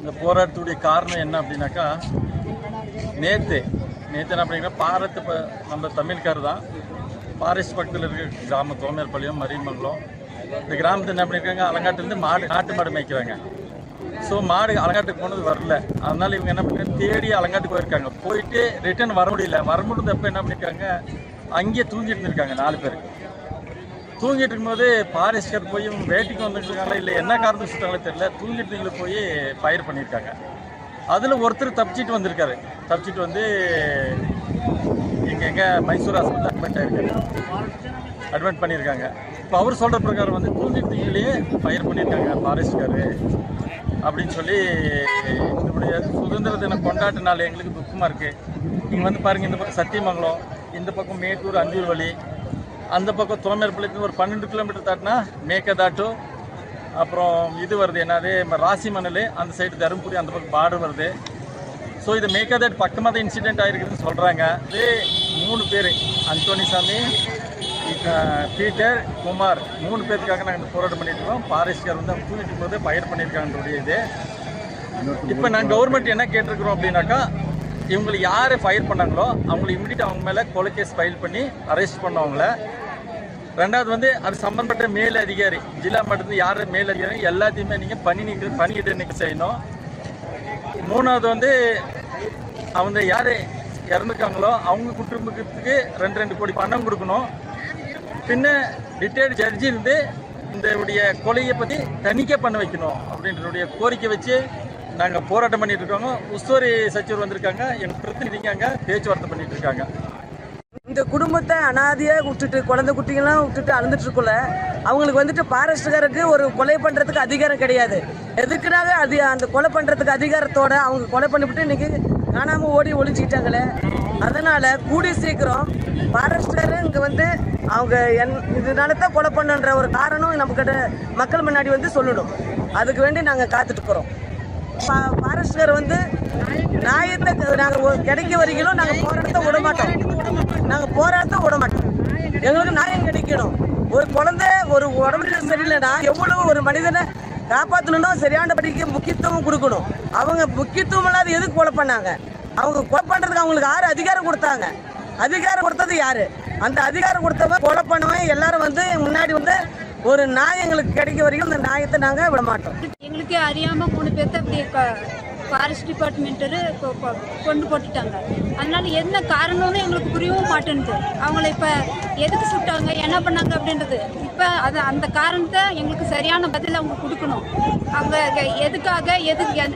இந்த போராட்டத்துடைய காரணம் என்ன அப்படின்னாக்கா, நேற்று என்ன அப்படின்னா பாரத்து நம்ம தமிழ்கார் தான். ஃபாரஸ்ட் பக்கத்தில் இருக்கிற கிராமம் தோமேர்பாளையம், மரியமங்கலம். இந்த கிராமத்தில் என்ன பண்ணியிருக்காங்க, அலங்காட்டுலேருந்து நாட்டு மாடு மேய்க்கிறாங்க. ஸோ மாடு அலங்காட்டுக்கு போனது வரல. அதனால் இவங்க என்ன பண்ணி தேடி அலங்காட்டுக்கு போயிருக்காங்க. போயிட்டு ரிட்டர்ன் வர முடியாதப்போ என்ன பண்ணியிருக்காங்க, அங்கேயே தூங்கிட்டு இருந்திருக்காங்க 4 பேர். தூங்கிட்டு இருக்கும்போது ஃபாரஸ்டர் போய் இவங்க வேட்டைக்கு வந்துருக்காங்களா இல்லை என்ன காரணம் சுட்டாங்களோ தெரியல, தூங்கிட்டு போய் ஃபயர் பண்ணியிருக்காங்க. அதில் ஒருத்தர் தப்பிச்சிட்டு வந்திருக்காரு. தப்பிச்சிட்டு வந்து எங்கே மைசூர் ஹாஸ்பிட்டல் அட்மிட் பண்ணியிருக்காங்க. இப்போ அவர் சொல்கிற பிரகாரம் வந்து தூங்கிட்டுலேயே ஃபயர் பண்ணியிருக்காங்க ஃபாரஸ்ட்காரு அப்படின்னு சொல்லி. இதனுடைய சுதந்திர தின கொண்டாட்ட நாள் எங்களுக்கு துக்கமாக இருக்குது. நீங்கள் வந்து பாருங்கள், இந்த பக்கம் சத்தியமங்கலம், இந்த பக்கம் மேட்டூர் அஞ்சூர் வழி, அந்த பக்கம் தோமேர்பாளையத்துக்கு ஒரு 12 கிலோமீட்டர் தாட்டினா மேக்கதாட்டு, அப்புறம் இது வருது என்னது ராசிமணல், அந்த சைடு தருமபுரி, அந்த பக்கம் பார்டர் வருது. ஸோ இது மேக்கதாட் பக்கமாக தான் இன்சிடென்ட் ஆகிருக்குதுன்னு சொல்கிறாங்க. இது 3 பேர், அந்தோனிசாமி, பீட்டர், குமார், 3 பேருக்காக நாங்கள் இந்த போராட்டம் பண்ணிட்டு இருக்கோம். ஃபாரஸ்ட்கார் வந்து அவங்க தூங்கிட்டு போது ஃபயர் பண்ணியிருக்காங்கன்றது இது. இப்போ நாங்கள் கவர்மெண்ட் என்ன கேட்டிருக்கிறோம் அப்படின்னாக்கா, இவங்களை யார் ஃபயர் பண்ணாங்களோ அவங்களை இமிடியேட் அவங்க மேலே கொலை கேஸ் ஃபைல் பண்ணி அரெஸ்ட் பண்ணவங்கள. ரெண்டாவது வந்து அது சம்பந்தப்பட்ட மேல் அதிகாரி, ஜில்லா மட்டத்தில் யார் மேல் அதிகாரி எல்லாத்தையுமே நீங்கள் பணியிட நீக்கம் செய்யணும். மூணாவது வந்து அவங்க யார் இறந்துருக்காங்களோ அவங்க குடும்பத்துக்கு 2 கோடி பணம் கொடுக்கணும். பின்ன ரிட்டையர்டு ஜட்ஜி இருந்து இந்த கொலையை பற்றி தணிக்கை பண்ண வைக்கணும் அப்படின்றடைய கோரிக்கை வச்சு நாங்கள் போராட்டம் பண்ணிட்டு இருக்கோங்க. உஸ்தோரி சச்சிவர் வந்திருக்காங்க, எங்கள் பிரதிநிதிங்க பேச்சுவார்த்தை பண்ணிட்டு இருக்காங்க. இந்த குடும்பத்தை அனாதையாக விட்டுட்டு, குழந்தை குட்டிங்கெல்லாம் விட்டுட்டு அழுந்துட்டு இருக்கல, அவங்களுக்கு வந்துட்டு ஃபாரஸ்ட்காருக்கு ஒரு கொலை பண்ணுறதுக்கு அதிகாரம் கிடையாது. எதுக்குனாவே அந்த கொலை பண்ணுறதுக்கு அதிகாரத்தோட அவங்க கொலை பண்ணிவிட்டு இன்றைக்கி காணாமல் ஓடி ஒழிச்சிக்கிட்டாங்களே. அதனால் கூடிய சீக்கிரம் ஃபாரஸ்ட்காரு இங்கே வந்து அவங்க இதனால தான் கொலை பண்ணுன்ற ஒரு காரணம் நம்மக்கிட்ட மக்கள் முன்னாடி வந்து சொல்லணும். அதுக்கு வேண்டி நாங்கள் காத்துட்டு போகிறோம். ஃபாரஸ்ட்கார் வந்து நியாயத்தை நாங்கள் கிடைக்க வரைக்கும் நாங்கள் போராட்டத்தை விட மாட்டோம். எங்களுக்கு நியாயம் கிடைக்கணும். ஒரு குழந்தை ஒரு உடம்புக்கு சரியில்லைன்னா எவ்வளோ ஒரு மனிதனை காப்பாற்றணும்னா சரியானபடிக்கு முக்கியத்துவம் கொடுக்கணும். அவங்க முக்கியத்துவம் இல்லாத எதுக்கு கொலை பண்ணாங்க? அவங்க கொலை பண்ணுறதுக்கு அவங்களுக்கு யார் அதிகாரம் கொடுத்தாங்க? அதிகாரம் கொடுத்தது யார்? அந்த அதிகாரம் கொடுத்தவங்க கொலை பண்ணவன் எல்லாரும் வந்து முன்னாடி வந்து ஒரு நியாயம் எங்களுக்கு கிடைக்க வரைக்கும் அந்த நியாயத்தை நாங்கள் விட மாட்டோம். எங்களுக்கே அறியாமல் 3 பேர்த்த அப்படி ஃபாரஸ்ட் டிபார்ட்மெண்ட்டு கொண்டு போட்டுட்டாங்க. அதனால என்ன காரணம்னு எங்களுக்கு புரியவும் மாட்டேன்து. அவங்கள இப்போ எதுக்கு சுட்டாங்க, என்ன பண்ணாங்க அப்படின்றது இப்போ அந்த காரணத்தை எங்களுக்கு சரியான பதில் அவங்க கொடுக்கணும். அவங்க எதுக்காக